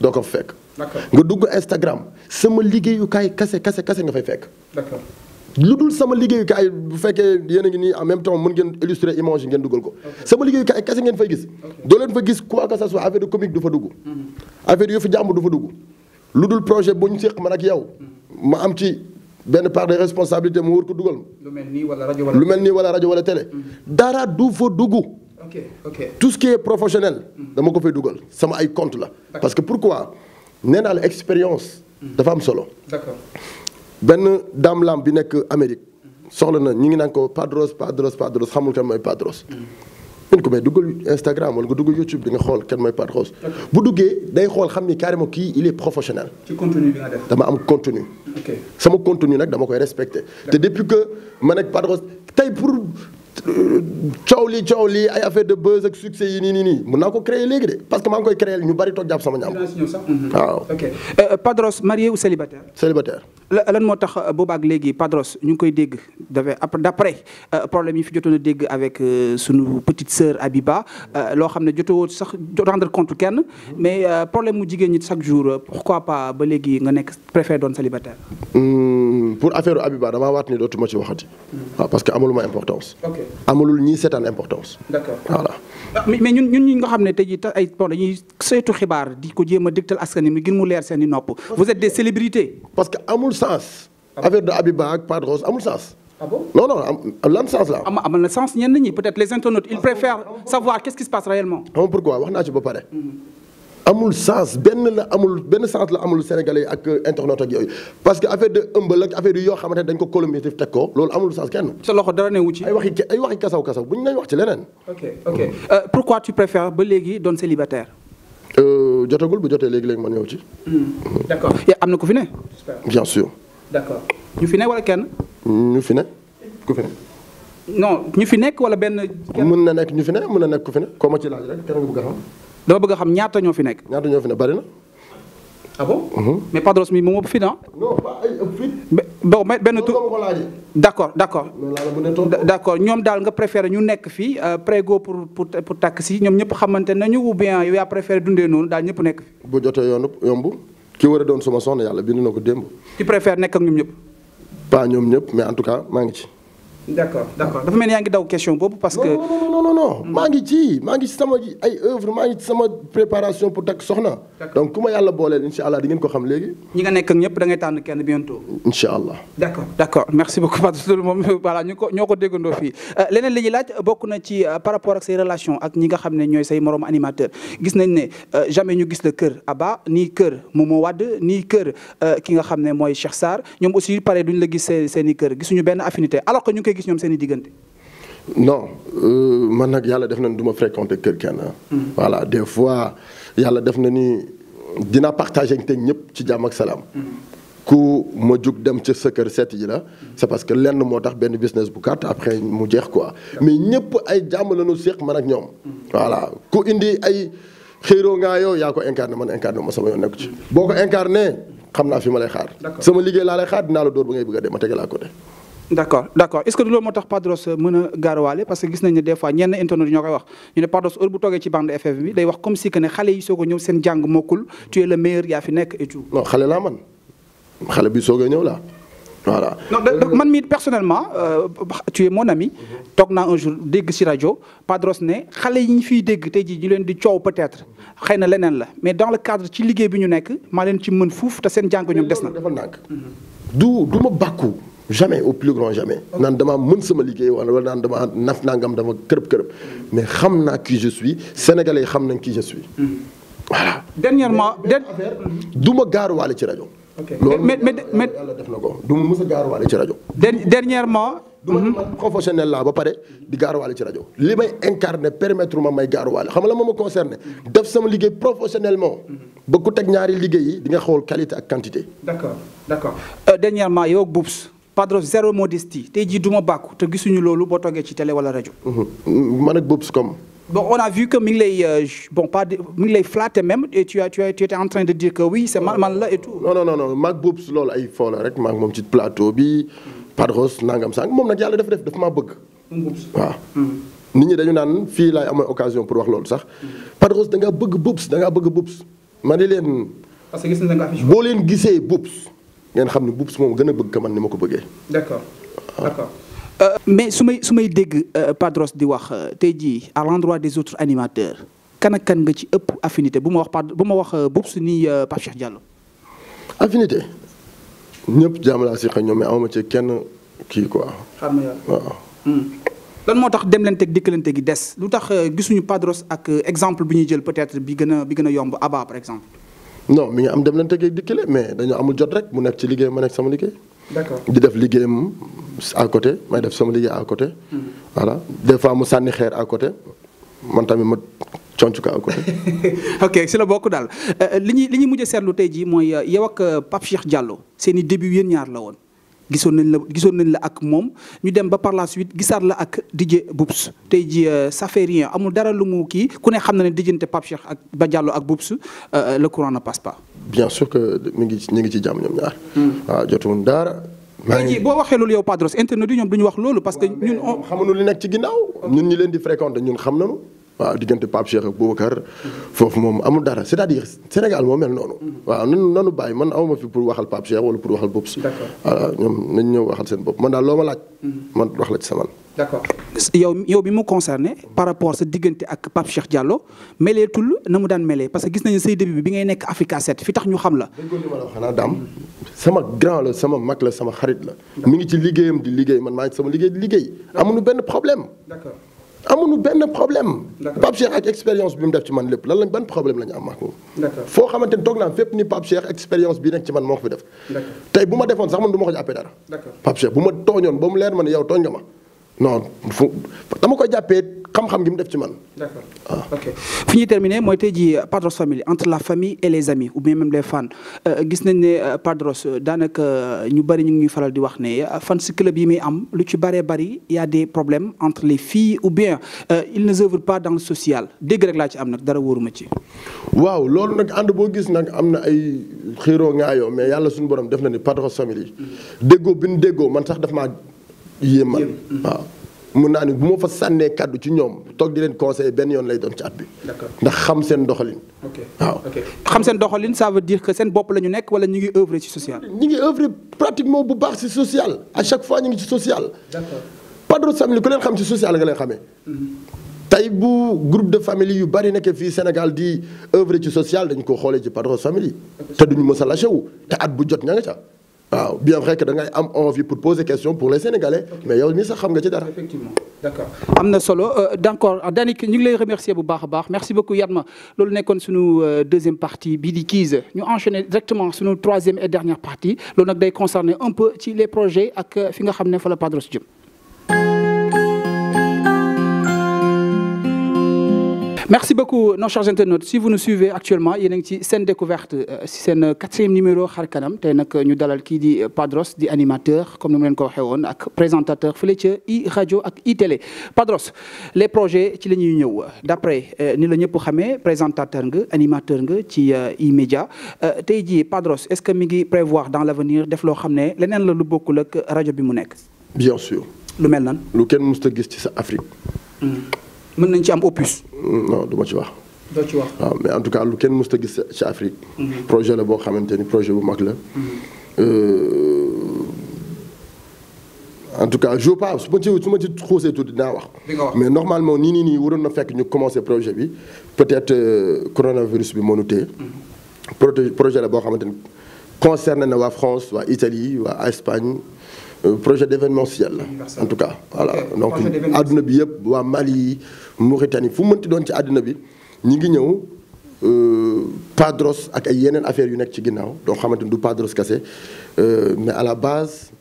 doo ko fekk. d'accord nga dugg Instagram sama liggéeyukaay kese nga fay fekk. d'accord lu dul sama liggéeyukaay bu fekkee yéen a ngi nii en même temps mën ngeen illustrer image yi ngeen dugal ko. sama liggéeyukaay kese ngeen fay gis. doo leen fa gis quoi que ça soit affaire de comique du fa dugg. affaire yu fi jàmbur du fa dugg. lu dul projet bu ñu séq man ak yow. ma am ci benn part de responsabilité mu wër ko dugal. lu mel nii wala rajo wala. lu mel nii wala rajo wala télé. dara du fa dugg. ok tout ce qui est professionnel. dama ko fay dugal sama ay compte la. parce que pourquoi nee naa la expérience. dafa am solo. d'accord. benn Dame Lam bi nekk Amérique soxla na ñu ngi naan ko Padros xamul kan mooy Padros. ñu ko may duggal Instagram wala nga duggal YouTube di nga xool kan mooy Padros. bu duggee day xool xam ni carrément kii il est professionnel. ci contenu bi nga def. dama am contenu. ok sama contenu nag dama koy respecté. te depuis que ma nekk Padros tey pour coow lii ay affaire de buzz ak succès yi nii mun naa ko créer léegi de parce que maa ngi koy créer ñu bari toog jàpp sama ñaam. waaw. ok Padros marié ou célibataire. célibataire. lan moo tax boobaak léegi Padros ñu ngi koy dégg d'après problème yi fi jotoon a dégg avec sunu petite sœur Abiba loo xam ne jotoo sax rendre compte kenn mais problème mu jigéen ñi chaque jour pourquoi pas ba léegi nga nekk préféré doon célibataire. pour affaire Abiba damaa waat ni dootuma ci waxati. waaw parce que amaluma importance. ok amalul ñii seetaan importance. d'accord voilà. mais ñun ñi nga xam ne tey jii ay bon dañuy saytu xibaar di ko jéem a dégtal askan wi ngir mu leer seen i nopp. vous êtes des célébrités. parce que amul sens. affaire de Abiba ak Padros amul sens. ah bon non lan sens la. amal na sens ñenn ñi peut-être les internautes ils préfèrent savoir qu'est-ce qui se passe réellement. xam pourquoi wax naa ci ba pare. amul sens benn sens la amul sénégalais ak internautes ak yooyu parce que affaire de ëmbal ak affaire yoo xamante ne dañ ko colomitif teg ko loolu amul sens kenn. sa loxo dara ne wu ci. ay waxi kasaw bu ñu lay wax ci leneen. ok pourquoi tu préfères ba léegi doon célibataire. jotagul bu jotee léegi ma ñëw ci. d'accord am na ku fi ne. bien sûr. d'accord ñu fi ne wala kenn. ñu fi ne ku fi ne. non ñu fi nekk wala benn. mën na nekk ñu fi ne mën na nekk ku fi ne koo ma ci laaj rek kenn nga bëgg a xam. dama bëgg a xam ñaata ñoo fi nekk. ñaata ñoo fi ne bari na. ah bon. mais Padros mi moom ëpp fi na. non pas ay ëpp fi. bon benn tur d'accord d'accord ñoom daal nga préféré ñu nekk fii prégo pour takk si ñoom ñëpp xamante nañu ou bien yow yaa préféré dundee noonu daal ñëpp nekk fi. bu jotee yomb ki war a doon suma soxna yàlla bind na ko démb. tu préfères nekk ak ñoom ñëpp. pas ñoom ñëpp mais en tout cas maa ngi ci. d'accord dafa mel ni yaa ngi daw question boobu parce que. non maa ngi ci sama ay œuvre maa ngi ci sama préparation pour takk soxna. donc ku ma yàlla booleel incha allah di ngeen ko xam léegi. ñi nga nekk ak ñëpp da ngay tànn kenn bientôt. incha allah. d'accord merci beaucoup Padros loolu moom voilà ñoo ko déggandoo fii leneen li ñuy laaj bokk na ci par rapport ak say relation ak ñi nga xam ne ñooy say moroom animateur gis nañ ne jamais ñu gis la kër Abba nii kër Momo Wade nii kër ki nga xam ne mooy Cheikh Sarr ñoom aussi pare duñ la gis seen i kër gisuñu benn affinité alors que ñu ngi koy gis ñoom seen i diggante. non man nag yàlla def na ni du ma fréquenter kër kenn. voilà des fois yàlla def na ni dina partager ak ñëpp ci jàmm ak salaam. ku ma jug dem ci sa kër seet ji la c'est parce que lenn moo tax benn business bu gàtt après mu jeex quoi mais ñëpp ay jàmm la ñu séq man ak ñoom. voilà ku indi ay xëyroo ngaa yow yaa ko incarné man incarné ma sama yoon nekku ci. boo ko incarné xam naa fi ma lay xaar. sama liggéey laa lay xaar dinaa la dóor ba ngay bëgg a dem ma tege laa côté. d'accord est-ce que loolu moo tax Padros mën a gaaruwaale parce que gis nañ ne des fois ñenn internautes ñoo koy wax ñu ne Padros heure bu toogee ci bande FM bi day wax comme si que ne xale yi soog a ñëw seen jàng mokkul tu es le meilleur yaa fi nekk et tout. non xale laa man xale bi soog a ñëw laa voilà. non man mii personnellement tu es mon ami toog naa un jour dégg ci rajo Padros ne xale yi ñu fiy dégg tey jii ñu leen di coow peut-être xëy na leneen la mais dans le cadre ci liggéey bi ñu nekk maa leen ci mën fuuf te seen jàng ñoom des na. dafa nànk du ma bàkku jamais au plus grand jamais. naan damaa mën sama liggéey wala naan dama naf nangam dama kërëb mais xam naa qui je suis sénégalais yi xam nañ qui je suis. voilà. dernièrement du ma gaaruwaale ci rajo. loolu yàlla def na ko du ma mës a gaaruwaale ci rajo. dernièrement. du ma man professionnel laa ba pare di gaaruwaale ci rajo li may incarné permettre ma may gaaruwaale xam nga la ma concerné def sama liggéey professionnellement. ba ku teg ñaari liggéey yi di nga xool qualité ak quantité. d'accord dernièrement yow ak Boubs Padros zéro modestie tey jii du ma bàkku te gisuñu loolu boo toogee ci télé wala rajo. man ak Boubs comme. Bon, on a vu que mi ngi lay mi ngi lay flatter même et tu étais en train de dire que oui c'est man la et tout. non maag Boubs loolu ay fo la rek maag moom ci plateau bi Padros nangam sang moom nag yàlla dafa maa bëgg. waaw. nit ñi dañu naan fii laay amee occasion pour wax loolu sax. Padros da ngaa bëgg Boubs da ngaa bëgg Boubs. ma ne leen. parce que gis nañ nga affiche boo leen gisee Boubs ngeen xam ne Boubs moom gën a bëgg ka man ni ma ko bëggee. d'accord. Mais su may dégg Padros di wax tey jii à l'endroit des autres animateurs kan ak kan nga ci ëpp affinité bu ma wax Boubs ni Pape Cheikh Diallo. affinité ñëpp jàmm laa si xëy ñoom mais amuma ci kenn kii quoi. xam nga waaw. lan moo tax demlanteeg dikkalante gi des lu tax gisuñu Padros ak exemple bi ñuy jël peut-être bi gën a yomb Abba par exemple. non mi ngi am demlanteeg ak dikkale mais dañoo amul jot rek mu nekk ci liggéey ma nekk sama liggéey. d'accord di def liggéeyam à côté may def sama liggéey à côté. voilà des fois mu sànni xeer à côté man tamit ma conc ko à côté. ok si la bokk daal li ñuy mujj a seetlu tey jii mooy yow ak Pape Cheikh Diallo seen i début yéen ñaar la woon. gisoon nañ la ak moom ñu dem ba par la suite gisaat la ak DJ Boubs tey jii ça fait rien amul dara lu mu kii ku ne xam na ne diggante Pape Cheikh ak ba Diallo ak Boubs le courant ne passe pas. bien sûr que ñu ngi ci jàmm ñoom ñaar. waaw jotuwul dara. tey jii boo waxee loolu yow Padros internet yi ñoom du ñu wax loolu parce que ñun. xamuñu li nekk ci ginnaaw. ñun ñi leen di fréquenter ñun xam nañu. waaw diggante Pape Cheikh ak Boubacar foofu moom amul dara c'est-à-dire Sénégal moo mel noonu. waaw nanu bàyyi man awma fi pour waxal Pape Cheikh wala pour waxal Boubs. d'accord voilà ñoom nañ ñëw waxal seen bopp man daal loo ma laaj. man wax la ci sama. d'accord yow bi mu concerné par rapport sa diggante ak Pape Cheikh Diallo meleetul na mu daan melee parce que gis nañu say début bi ngay nekk Africa 7 fi tax ñu xam la. dégg nga li ma la wax xanaa daam sama grand la sama mag la sama xarit la. mi ngi ci liggéeyam di liggéey man maa ngi sama liggéey di liggéey. amuñu benn problème. d'accord. amuñu benn problème. Pape Cheikh ak expérience bi mu def ci man lépp lan lañ ban problème la ñu am ak moom. foo xamante ni toog naa fépp ni Pape Cheikh expérience bi nekk ci man moo ko fi def. tey bu ma defoon sax man du ma ko jàppee dara. Pape Cheikh bu ma tooñoon ba mu leer ma ne yow tooñ nga ma non dama koy jàppee xam-xam gi mu def ci man. d'accord ok fi ñuy terminer mooy tey jii Padros Family entre la famille et les amis ou bien même les fans gis nañ ne Padros daanaka ñu bari ñu ngi ñuy faral di wax ne fan si club yi muy am lu ci bëree bëri y a des problèmes entre les filles ou bien ils ne œuvrent pas dans le social dégg rek laa ci am nag dara wóoruma ci. waaw loolu nag ànd boo gis nag am na ay xiiroo ngaayoo mais yàlla suñu borom def na ni Padros Family déggoo bi ñu déggoo man sax daf maa yéem man waaw. mun naa ni bu ma fa sànnee kàddu ci ñoom toog di leen conseiller benn yoon lay doon ci at bi. ndax xam seen doxalin. waaw xam seen doxalin ça veut dire que seen bopp la ñu nekk wala ñu ngi œuvrer ci social. ñu ngi œuvrer pratiquement bu baax ci social à chaque fois ñu ngi ci social. d'accord Padros Family ku leen xam ci social nga leen xamee. tey bu groupe de famille yu bari nekkee fii Sénégal di œuvrer ci social dañu ko xoolee ci Padros Family. te duñu mës a lâché wu te at bu jot ña nga ca. waaw bien vrai que da ngay am envie pour poser question pour les Sénégalais mais yow mii sax xam nga ci dara. effectivement d'accord am na solo d'accord Danik ñu ngi lay remercier bu baax a baax merci beaucoup Yatma loolu nekkoon suñu deuxième partie bii di Kizz ñu enchaîner directement suñu troisième et dernière partie loolu nag day concerner un peu ci les projets ak fi nga xam ne fa la Padros jëm. Merci beaucoup nos chers internautes si vous nous suivez actuellement yéen a ngi ci seen découverte si seen 4e numéro xar kanam tey nag ñu dalal kii di Padros di animateur comme ni mu leen ko waxee woon ak présentateur fële ca i rajo ak i télé Padros les projets ci la ñuy ñëw d'après ni la ñëpp xamee présentateur nga animateur nga ci i média tey jii Padros est-ce que mi ngi prévoir dans l'avenir def loo xam ne leneen la lu bokkul ak rajo bi mu nekk. bien sûr. lu mel nan. lu kenn mësut a gis ci sa Afrique. mën nañ ci am opus. non du ma ci wax. doo ci wax waaw mais en tout cas lu kenn mësut a gis ci Afrique. projet la boo xamante ni projet bu mag la. en tout cas je pas su ma ci xuusee tuuti dinaa wax. mais normalement nii waroon na fekk ñu commencé projet bi peut-être coronavirus bi moo ñu téye. projet la boo xamante ni concerné na waa France waa Italie waa Espagne. projet d'événementiel la en tout cas voilà donc àdduna bi yëpp waa Mali Mauritanie fu mënti doon ci àdduna bi ñi ngi ñëw Padros ak ay yeneen affaires yu nekk ci ginnaaw donc xamante ni du Padros kese mais à la base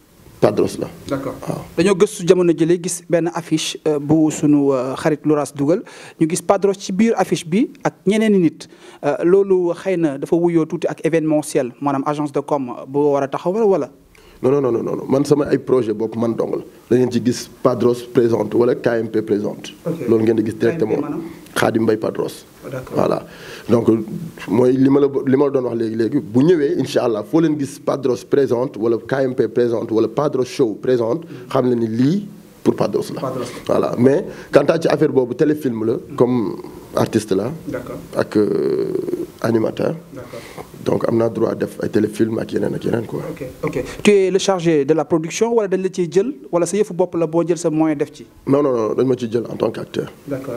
Padros la. d'accord waaw dañoo gëstu jamono jëlee gis benn affiche bu sunu xarit Loras dugal ñu gis Padros ci biir affiche bi ak ñeneen nit loolu xëy na dafa wuyoo tuuti ak événementiel maanaam agence de com bu war a taxawal wala. non man sama ay projet bopp man dong la da ngeen ci gis Padros présente wala KMP présente. loolu ngeen di gis directement Khadim Mbaye Padros. voilà donc mooy li ma la doon wax léegi bu ñëwee incha allah foo leen gis Padros présente wala KMP présente wala Padros show présente xam leen ni lii pour Padros la. voilà mais quant à ci affaire boobu téléfilm la comme artiste la. ak animateur. donc am naa droit def ay téléfilm ak yeneen quoi. ok tu es le chargé de la production wala dañ la ciy jël wala sa yëfu bopp la boo jël sa moyen def ci. non dañ ma ciy jël en tant qu'acteur. d'accord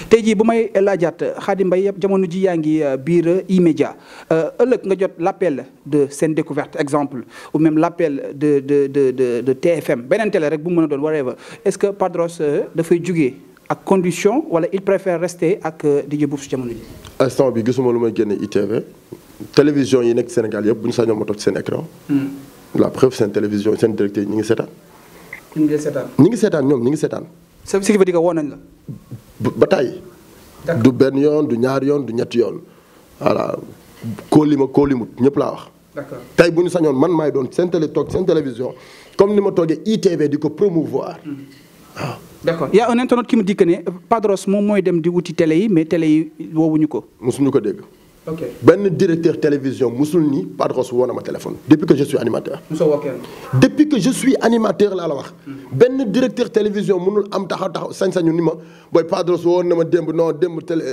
tey jii bu may laajaat Khadim Mbaye jamono ji yaa ngi biir E-Media ëllëg nga jot l'appel de Sen Découverte exemple ou même l'appel de TFM beneen télé rek bu mu mën a doon whatever est-ce que Padros dafay jugee ak condition wala il préfère rester ak DJ Boubs jamono ji. instant bi gisuma lu may génne ITV. télévision yi nekk Sénégal yëpp bu ñu sañoon ma toog seen écran. la preuve seen télévision seen directeur yi ñu ngi seetaan. ñu ngi seetaan. ce qui veut dire que woo nañ la. ba tey. du benn yoon du ñaari yoon du ñetti yoon. voilà kóolimut ñëpp laa wax. d'accord tey bu ñu sañoon man maay doon seen télévision comme ni ma toogee ITV di ko promouvoir. waaw. d'accord y a un internaute qui me dit que ne Padros moom mooy dem di wuti télé yi mais télé yi woowuñu ko. mosuñu ko dégg. ok benn directeur télévision musul ni Padros woo na ma téléphone depuis que je suis animateur. mosoo woo kenn. depuis que je suis animateur laa la wax. benn directeur télévision mënul am taxaw sañ-sañu ni ma booy Padros woon na ma démb télé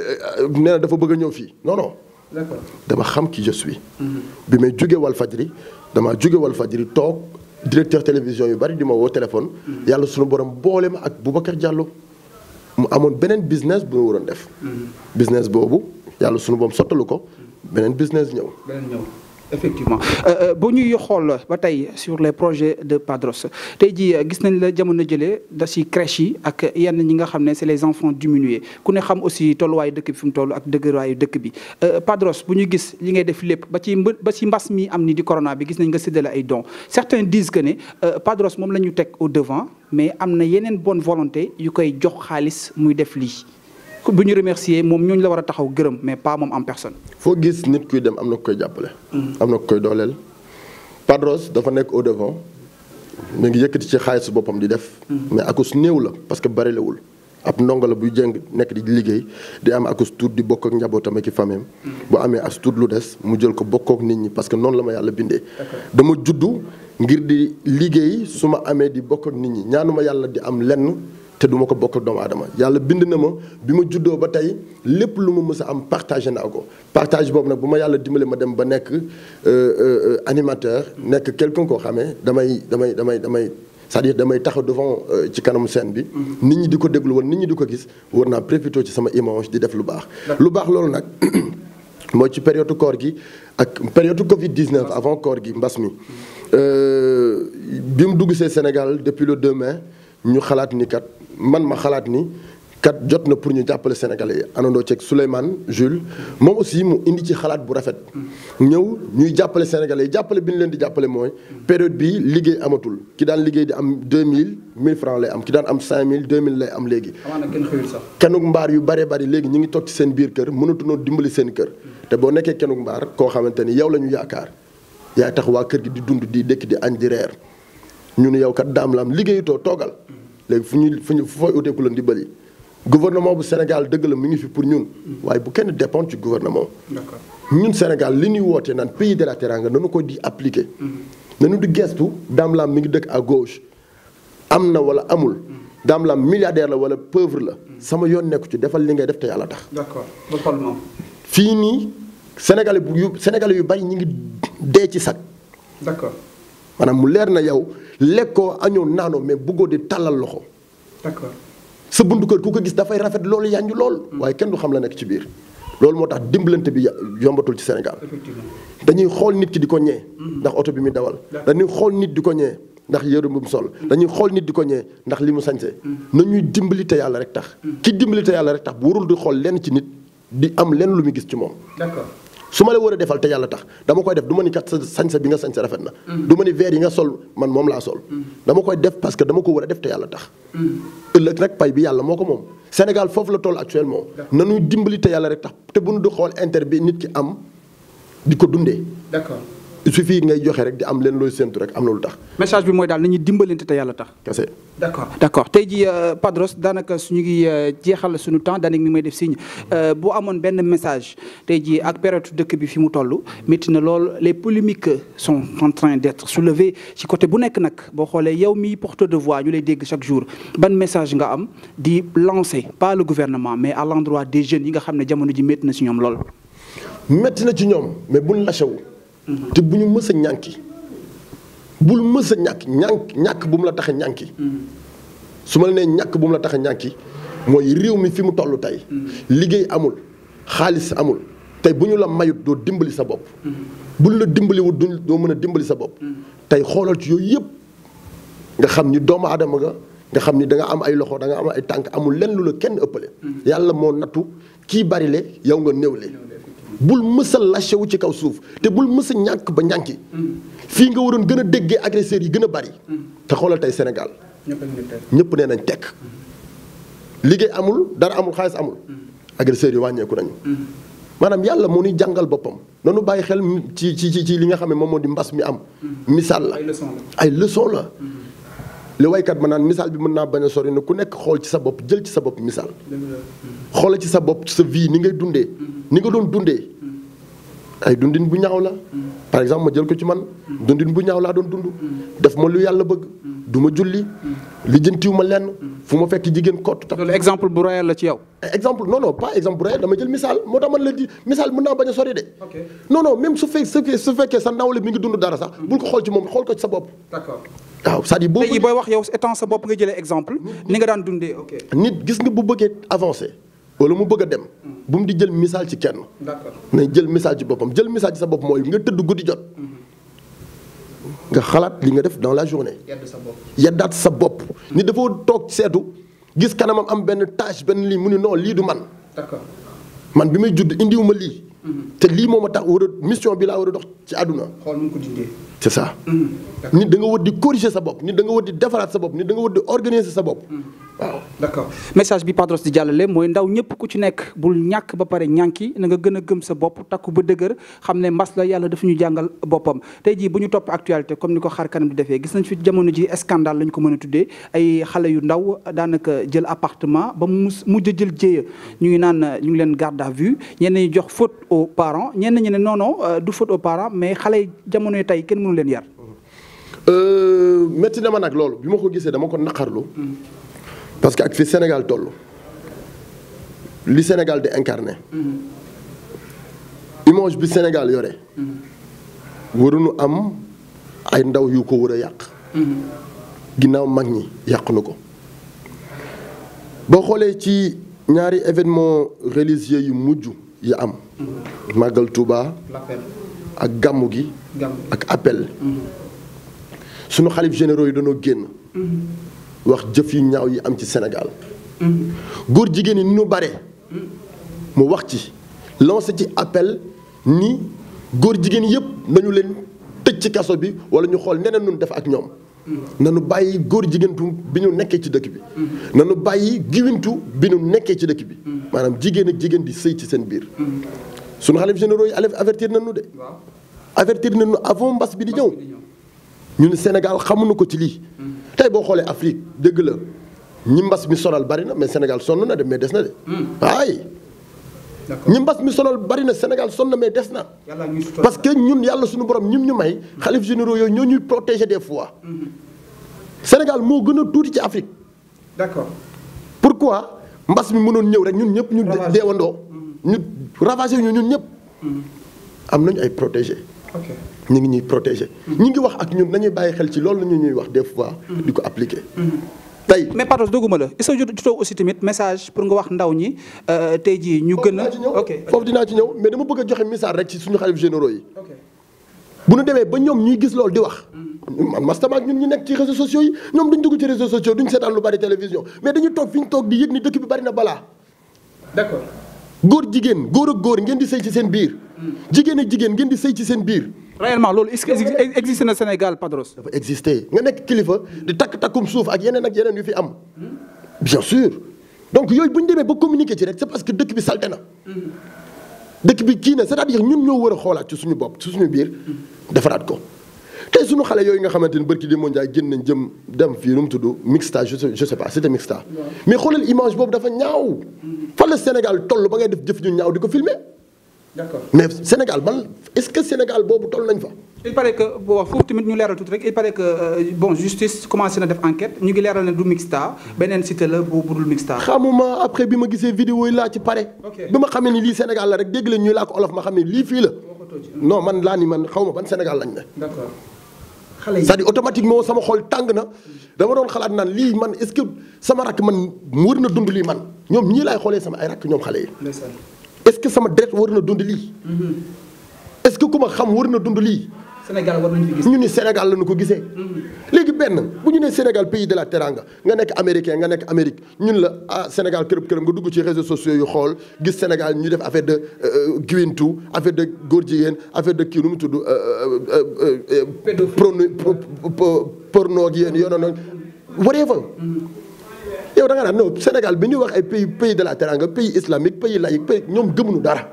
nee na dafa bëgg a ñëw fii non. d'accord dama xam qui je suis. bi may jóge Walfadjri damaa jóge Walfadjri toog directeur télévision yu bari di ma woo téléphone. yàlla sunu borom boole ma ak Boubacar Diallo mu amoon beneen business bu ñu waroon def. business boobu. yàlla sunu boom sottalu ko beneen business ñëw. effectivement bu ñuy xool ba tey sur les projets de Padros tey jii gis nañ la jamono jëlee da si crèche yi ak yenn ñi nga xam ne c'est les enfants diminués ku ne xam aussi tolluwaayu dëkk bi fi mu toll ak dëgërwaayu dëkk bi Padros bu ñu gis li ngay def lépp ba ci mbas mi am ni di corona bi gis nañ nga séddale ay dons certains disent que ne Padros moom la ñu teg au devant mais am na yeneen bonne volonté yu koy jox xaalis muy def lii. bu ñu remercier moom ñooñu la war a taxaw gërëm mais pas moom en personne. foo gis nit kuy dem am na ku koy jàppale. am na ku koy dooleel. Padros dafa nekk au devant mu ngi yëkkati ci xaalis boppam di def. mais akus néew la parce que barilewul ab ndongo la buy jëng nekk di liggéey di am akus tuut di bokk ak njabootam ak i famille bu amee as tuut lu des mu jël ko bokkook nit ñi parce que noonu la ma yàlla bindee. dama juddu ngir di liggéey su ma amee di bokk ak nit ñi ñaanuma yàlla di am lenn. te du ma ko bokk ak doomu aadama yàlla bind na ma bi ma juddoo ba tey lépp lu ma mës a am partagé naa ko partage boobu nag bu ma yàlla dimbale ma dem ba nekk animateur nekk quelqu'un koo xamee damay c'est-à-dire damay taxaw devant ci kanamu scène bi nit ñi di ko déglu woon nit ñi di ko gis war naa profité ci sama image di def lu baax loolu nag mooy ci période koor gi ak période Covid 19 avant koor gi mbas mi bi mu dugg see Sénégal depuis le 2 mai ñu xalaat ni kat ma xalaat ni kat jot na pour ñu jàppale Sénégalais yi anandoo ceeg Souleymane Jules moom aussi mu indi ci xalaat bu rafet ñëw ñuy jàppale Sénégalais yi jàppale bi ñu leen di jàppale mooy période bi liggéey amatul ki daan liggéey di am 2000 1000 francs lay am ki daan am 5000 2000 lay am léegi. kenug mbaar yu bëree bëri léegi ñu ngi toog ci seen biir kër mënatunoo dimbali seen kër te boo nekkee kenug mbaar koo xamante ni yow la ñu yaakaar yaay tax waa kër gi di dund di dëkk di añ di reer ñu ne yow kat daam la am liggéeyutoo toogal léegi fu ñu fooy uteeku la ndimbali gouvernement bu Sénégal dëgg la mu ngi fi pour ñun waaye bu kenn dépendre ci gouvernement. d'accord ñun Sénégal li ñuy wootee naan pays de la teranga nanu ko di appliquer. nanu di gestu daam la am mi ngi dëkk à gauche am na wala amul. daam la am milliardaire la wala pauvre la. sama yoon nekku ci defal li ngay def te yàlla tax. d'accord ba xool moom. fii nii Sénégalais yu bari ñu ngi dee ci sac. d'accord maanaam mu leer na yow lekkoo añoo naanoo mais bëggoo di tàllal loxo. d'accord sa buntu kër ku ko gis dafay rafet loolu yanju lool. waaye kenn du xam la nekk ci biir. loolu moo tax dimbalante bi yombatul ci Sénégal. dañuy xool nit ki di ko ñee. ndax oto bi muy dawal. dañuy xool nit di ko ñee ndax yëre bu mu sol. dañuy xool nit di ko ñee ndax li mu sañse. nañuy dimbali te yàlla rek tax. ki dimbali te yàlla rek tax bu warul di xool lenn ci nit di am lenn lu muy gis ci moom. d'accord. su ma la war a defal te yàlla tax dama koy def du ma ni kat sa sañsa bi nga sañsa rafet na. du ma ni verre yi nga sol man moom laa sol. dama koy def parce que dama ko war a def te yàlla tax. ëllëg nag pay bi yàlla moo ko moom. Sénégal foofu la toll actuellement. nanuy dimbali te yàlla rek tax te bu nu di xool intérêt bi nit ki am di ko dundee. d'accord. il suffit ngay joxe rek di am leen looy séntu rek am na lu tax. message bi mooy daal nañuy dimbalante te yàlla tax. kese. d'accord tey jii Padros daanaka suñu ngi jeexal suñu temps daanaka mi may def signe bu amoon benn message tey jii ak période dëkk bi fi mu toll métti na lool les polémiques sont en train d'être soulevées ci côté bu nekk nag boo xoolee yow mi porteur de voix ñu lay dégg chaque jour ban message nga am di lancer pas le gouvernement mais à l'endroit des jeunes yi nga xam ne jamono ji métti na ci ñoom lool. métti na ci ñoom mais buñ lâchewu te bu ñu mës a ñànki bul mës a ñàkk bu mu la tax a ñànki su ma la nee ñàkk bu mu la tax a ñànki mooy réew mi fi mu toll tey liggéey amul xaalis amul tey bu ñu la mayut doo dimbali sa bopp buñ la dimbaliwut doo mën a dimbali sa bopp tey xoolal ci yooyu yëpp nga xam ni doomu aadama nga xam ni da nga am ay loxo da nga am ay tànk amul lenn lu la kenn ëppale yàlla moo nattu kii bari le yow nga néewle bul mës a lâché wu ci kaw suuf te bul mës a ñàkk ba ñànki fii nga waroon gën a déggee agresseurs yi gën a bari te xoolal tey Sénégal ñëpp nee nañ tekk liggéey amul dara amul xaalis amul agresseurs yi wàññeeku nañu maanaam yàlla moo ñuy jàngal boppam noonu bàyyi xel ci li nga xam ne moom moo di mbas mi am misaal la ay leçon la li waykat ma naan misaal bi mën naa bañ a sori na ku nekk xool ci sa bopp jël ci sa bopp misaal xoolal ci sa bopp ci sa vie ni ngay dundee ni nga doon dundee ay dundin bu ñaaw la par exemple ma jël ko ci man dundin bu ñaaw laa doon dund def ma lu yàlla bëgg du ma julli lijjantiwu ma lenn fu ma fekk jigéen kott tax loolu exemple bu royal la ci yow. exemple non pas exemple bu royal dama jël misaal moo tax man la di misaal mën naa bañ a sori de non même su fekkee sa nawle mi ngi dund dara sax bul ko xool ci moom xool ko ci sa bopp d'accord waaw c'est-à-dire boobu léegi booy wax yow étant sa bopp nga jëlee exemple ni nga daan dundee nit gis nga bu bëggee avancer wala mu bëgg a dem bu mu di jël misaal ci kenn d'accord nañ jël misaal ci boppam jël misaal ci sa bopp mooy nga tëdd guddi jot nga xalaat li nga def dans la journée yeddaat sa bopp nit dafa toog seetu gis kanamam am benn tâche benn lii mu ni non lii du man d'accord man bi may judd indiwuma lii te lii moo ma tax war a mission bi laa war a dox ci àdduna xool mu ko dindee c'est ça nit da nga war di corriger sa bopp nit da nga war di defaraat sa bopp nit da nga war di organiser sa bopp waaw d'accord message bi Padros di jàllale mooy ndaw ñëpp ku ci nekk bul ñàkk ba pare ñànki na nga gën a gëm sa bopp takku ba dëgër xam ne mbas la yàlla dafa ñu jàngal boppam tey jii bu ñu topp actualité comme ni ko xar kanam di defee gis nañ fi jamono ji scandale lañ ko mën a tuddee ay xale yu ndaw daanaka jël appartement ba mujj jël jéeya ñu ngi naan ñu ngi leen garde à vue ñenn ñi jox faute aux parents ñenn ñi ne non du faute aux parents mais xale jamono yi tey kenn mënu leen yar métti na ma nag loolu bi ma ko gisee dama ko naqarlu parce que ak fi Sénégal toll li Sénégal di incarné image bi Sénégal yore waruñu am ay ndaw yu ko war a yàq ginnaaw mag ñi yàq nu ko boo xoolee ci ñaari événement religieux yu mujj yi am màggal Touba ak gàmmu gi ak appel sunu xalif généraux yi dañoo génn wax jëf yu ñaaw yi am ci Sénégal góor jigéen ñi ni ñu bare mu wax ci lancé ci appel ni góor jigéen yëpp nañu leen tëj ci kaso bi wala ñu xool neneen nun def ak ñoom nanu bàyyi góor jigéentu bi ñu nekkee ci dëkk bi nanu bàyyi giwintu bi ñu nekkee ci dëkk bi maanaam jigéen ak jigéen di sëy ci seen biir sunu xalif généraux yi avertir nañu de avertir nañu avant mbas bi di ñëw ñu ne Sénégal xamuñu ko ci lii tey boo xoolee Afrique dëgg la ñi mbas mi sonal bari na mais Sénégal sonn na de mais des na de waay ñi mbas mi sonal bari na Sénégal sonn na mais des na parce que ñun yàlla suñu borom ñim ñu may xalif généraux yooyu ñoo ñuy protéger des fois Sénégal moo gën a tuuti ci Afrique d'accord pourquoi mbas mi mënoon ñëw rek ñun ñëpp ñu deewandoo ñu ravagé ñu ñun ñëpp am nañu ay protégé ñu ngi ñuy protéger ñi ngi wax ak ñun nañuy bàyyi xel ci loolu la ñuy wax des fois di ko appliquer tey mais Padros dogguma la est-ce que jotoo aussi tamit message pour nga wax ndaw ñi tey jii ñu gën a foofu dinaa ci ñëw mais dama bëgg a joxe message rek ci suñu xalif généraux yi bu ñu demee ba ñoom ñuy gis loolu di wax man mastamaak ñun ñu nekk ci réseaux sociaux yi ñoom duñ dugg ci réseaux sociaux duñ seetaan lu bari télévision mais dañu toog fi ñu toog di yëg ni dëkk bi bari na balaa d'accord góor jigéen góor ak góor ngeen di sëy ci seen biir. jigéen ak jigéen ngeen di sëy ci seen biir. réellement loolu est-ce que existe na Sénégal Padros. dafa existé nga nekk kilifa di takkum suuf ak yeneen yu fi am. bien sûr donc yooyu bu ñu demee ba communiquer ci rek c'est parce que dëkk bi salte na. dëkk bi kii na c'est-à-dire ñun ñoo war a xoolaat ci suñu bopp ci suñu biir defaraat ko. tey suñu xale yooyu nga xamante ni barki Demba Ndiaye génn nañ dem fii nu mu tudd mixta je sais pas c'était mixta. mais xoolal image boobu dafa ñaaw. fan la Sénégal toll ba ngay def jëf ñu ñaaw di ko filmer. d'accord mais Sénégal est-ce que Sénégal boobu toll nañ fa. il paraît que bon foofu tamit ñu leeral tuuti rek il paraît que bon justice commencé na def enquête ñu ngi leeral ne du mixta beneen cité la bu dul mixta. xamuma après bi ma gisee vidéo yi laa ci pare. bi ma xamee ni lii Sénégal la rek dégg leen ñuy laa ko olof ma xam ne lii fii la. non man laa ni man xaw ma ban Sénégal lañ ne. d'accord. c'est-à-dire automatiquement sama xol tàng na dama doon xalaat naan lii man est-ce que sama rakk man war na dund lii man ñoom ñii laay xoolee sama ay rakk ñoom xale yi. est-ce que sama deret war na dund lii. est-ce que ku ma xam war na dund lii. Sénégal war nañu fi gis. ñu ni Sénégal la ñu ko gisee. léegi benn bu ñu nee Sénégal pays de la teranga nga nekk américain nga nekk Amérique ñun la Sénégal kërëb nga dugg ci réseaux sociaux yu xool gis Sénégal ñu def affaire de guintu affaire de góor jigéen affaire de kii nu mu tudd. porno ak yéen yoon noonu waree fa. yow da nga naan non Sénégal bi ñuy wax ay pays de la teranga pays islamique pays laïque pays ñoom gëmuñu dara.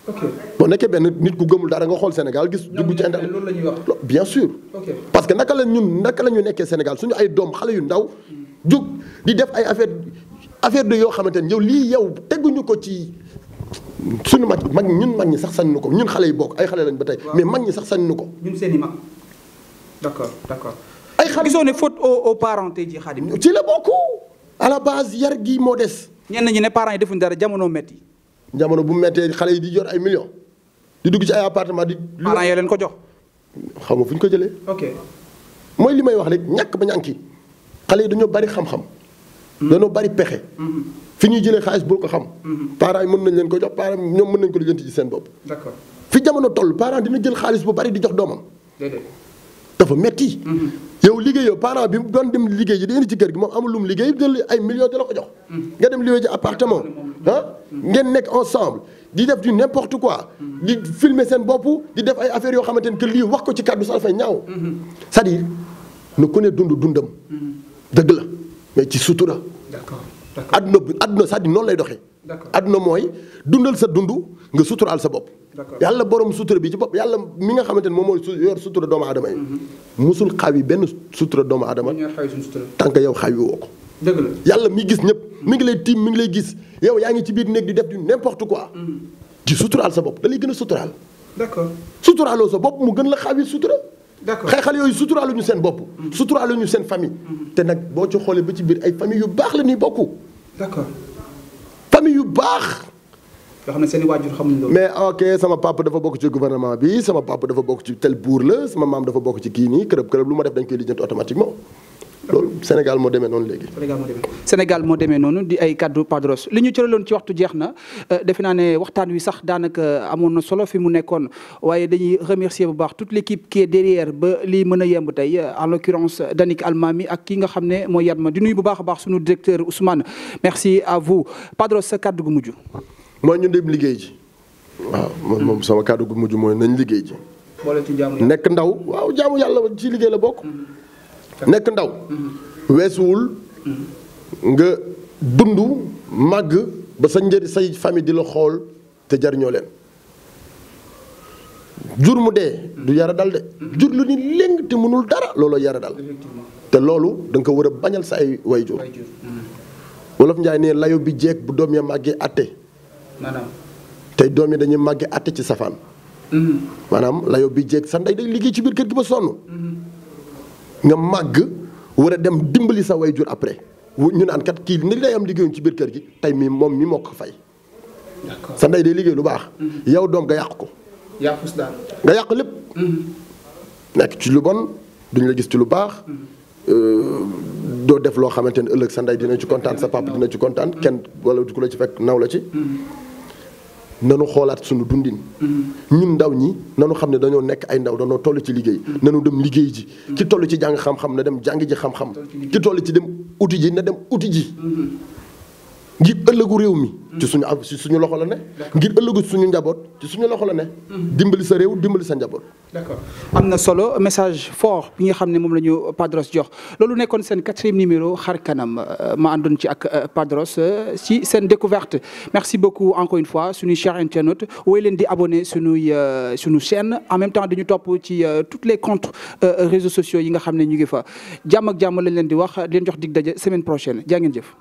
ok boo nekkee benn nit ku gëmul dara nga xool Sénégal gis. dugg ci internet loolu la ñuy wax. bien sûr. parce que naka la ñu nekkee Sénégal suñu ay doom xale yu ndaw jug di def ay affaire de yoo xamante ne yow lii yow teguñu ko ci suñu mag ñi sax sañnu ko ñun xale yi bokk ay xale lañ ba tey. mais mag ñi sax sañnu ko. ñun seen i mag d'accord. ay xale gisoo ne faute aux parents tey jii Khadim. ci la bokk à la base yar gi moo des. ñenn ñi ne parents yi defuñ dara jamono metti jamono bu mettee xale yi di yor ay millions di dugg ci ay appartement di. parents yoo leen ko jox. xam nga fu ñu ko jëlee. ok mooy li may wax rek ñàkk ba ñànki xale yi dañoo bari xam-xam. dañoo bari pexe. fi ñuy jëlee xaalis bul ko xam. parents yi mën nañ leen ko jox parents ñoom mën nañ ko lijjanti ci seen bopp. d'accord fi jamono toll parent dina jël xaalis bu bari di jox doomam. déedéet. dafa metti yow liggéeyoo parent bi doon dem liggéey ji di indi ci kër gi moom amul lum liggéey jël ay millions di la ko jox. nga dem liggéey ji appartement ngeen nekk ensemble di def du n'importe quoi. di filmer seen bopp di def ay affaires yoo xamante ne que lii wax ko ci kàddu sax fay ñaaw. c'est-à-dire nu ku ne dundam. dëgg la mais ci sutura. d'accord adduna c'est-à-dire noonu lay doxee. adduna mooy dundal sa dund nga suturaal sa bopp. yàlla borom sutura bi ci bopp yàlla mi nga xamante ne moom mooy yor sutura doomu aadama yi. musul xawi benn sutura doomu aadama. tant que yow xawi woo ko. dëgg la yàlla mi gis ñëpp mi ngi lay tiim mi ngi lay gis yow yaa ngi ci biir néeg di def du n'importe quoi. di suturaal sa bopp da lay gën a suturaal. d'accord suturaaloo sa bopp mu gën la xawi sutura. d'accord xale yooyu suturaaluñu seen bopp. suturaaluñu seen famille. te nag boo ci xoolee ba ci biir ay famille yu baax la ñuy bokk. d'accord famille yu baax. yoo xam ne seen i waajur xamuñ loolu. mais ok sama papa dafa bokk ci gouvernement bi sama papa dafa bokk ci tel buur la sama maam dafa bokk ci kii nii kërëb lu ma def dañ koy lijjanti automatiquement. loolu Sénégal moo demee noonu léegi. Sénégal moo demee noonu di ay kaddu Padros li ñu cëraloon ci waxtu jeex na defe naa ne waxtaan wi sax daanaka amoon na solo fi mu nekkoon waaye dañuy remercier bu baax toute l'équipe qui est derrière ba lii mën a yemb tey en l'occurrence Danik Almami ak ki nga xam ne mooy Yatma di nuyu bu baax a baax sunu directeur Ousmane merci à vous Padros sa kaddu gu mujj. mooy ñu dem liggéey ji. waaw moom sama kaddu gu mujj mooy nañ liggéey ji. boole ci jaamu nekk ndaw waaw jaamu yàlla ci liggéey la bokk. nekk ndaw weesuwul nga dund màgg ba sa njëriñ say famille di la xool te jariñoo leen jur mu dee du yara dal de jur lu ni léng te mënul dara looloo yara dal te loolu da nga ko war a bañal sa ay wayjur wolof Njaay ne layo bi jeeg bu doom ya màggee atte maanaam tey doom yi dañuy màggee atte ci safaan maanaam layo bi jeeg sa ndey day liggéey ci biir kër gi ba sonn nga màgg war a dem dimbali sa way jur après ñu naan kat kii ni day am liggéeyuñ ci biir kër gi tey mi moom mi moo ko fay. sa ndey day liggéey lu baax. yow doom nga yàq ko. nga yàq lépp. nekk ci lu bon duñ la gis ci lu baax. doo def loo xamante ne ëllëg sa ndey dina ci kontaan sa papa dina ci kontaan kenn wala du ko la ci fekk naw la ci. nanu xoolaat suñu dundin. ñun ndaw ñi nanu xam ne dañoo nekk ay ndaw dañoo toll ci liggéey. nanu dem liggéey ji. ki toll ci jàng xam-xam na dem jàngi ji xam-xam. ki toll ci dem uti ji na dem uti ji. ngir ëllëgu réew mi. ci suñu loxo la ne. ngir ëllëgu suñu njaboot ci suñu loxo la ne. dimbali sa réew dimbali sa njaboot. d'accord am na solo message fort bi nga xam ne moom la ñu Padros jox loolu nekkoon seen 4e numéro xar kanam ma àndoon ci ak Padros ci seen découverte merci beaucoup encore une fois suñuy chers internautes woy leen di abonné suñu chaîne en même temps dañu topp ci toutes les comptes réseaux sociaux yi nga xam ne ñu ngi fa jàmm ak jàmm lañ leen di wax di leen jox dig daje semaine prochaine jaa ngeen jëf.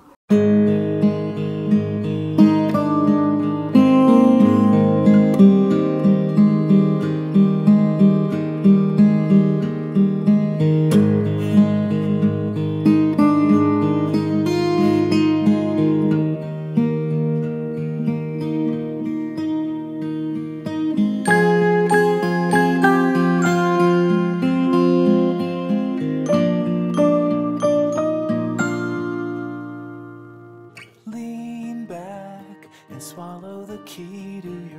Lean back and swallow the key to your